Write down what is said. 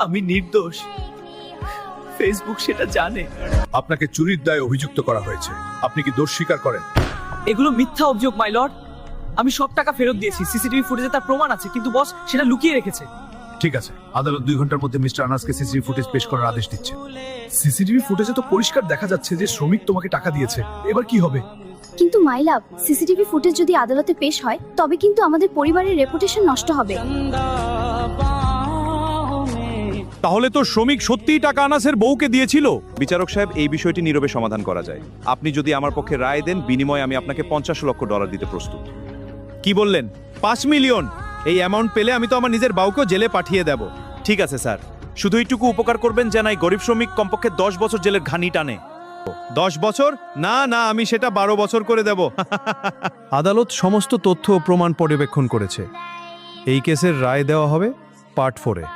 আমি নির্দোষ, ফেসবুক সেটা জানে। আপনাকে চুরির দায়ে অভিযুক্ত করা হয়েছে, আপনি কি দোষ স্বীকার করেন? এগুলো মিথ্যা অভিযোগ মাই লর্ড। আমি সব টাকা ফেরত দিয়েছি, সিসিটিভি ফুটেজে তার প্রমাণ আছে, কিন্তু বস সেটা লুকিয়ে রেখেছে। ঠিক আছে, আদালত 2 ঘন্টার মধ্যে মিস্টার আনাসকে সিসিটিভি ফুটেজ পেশ করার আদেশ দিচ্ছে। সিসিটিভি ফুটেজে তো পরিষ্কার দেখা যাচ্ছে যে শ্রমিক তোমাকে টাকা দিয়েছে, এবার কি হবে? কিন্তু মাই লাভ, সিসিটিভি ফুটেজ যদি আদালতে পেশ হয় তবে কিন্তু আমাদের পরিবারের রেপুটেশন নষ্ট হবে। তাহলে তো শ্রমিক সত্যিই টাকা আনাসের বউকে দিয়েছিল। বিচারক সাহেব, এই বিষয়টি নীরবে সমাধান করা যায়। আপনি যদি আমার পক্ষে রায় দেন, বিনিময়ে আমি আপনাকে $50 লক্ষ দিতে প্রস্তুত। কি বললেন? 5 মিলিয়ন? এই অ্যামাউন্ট পেলে আমি তো আমার নিজের বউকেও জেলে পাঠিয়ে দেব। ঠিক আছে স্যার, শুধু এইটুকু উপকার করবেন যেন এই গরিব শ্রমিক কমপক্ষে 10 বছর জেলের ঘানি টানে। 10 বছর? না না, আমি সেটা 12 বছর করে দেব। আদালত সমস্ত তথ্য ও প্রমাণ পর্যবেক্ষণ করেছে। এই কেসের রায় দেওয়া হবে পার্ট 4-এ।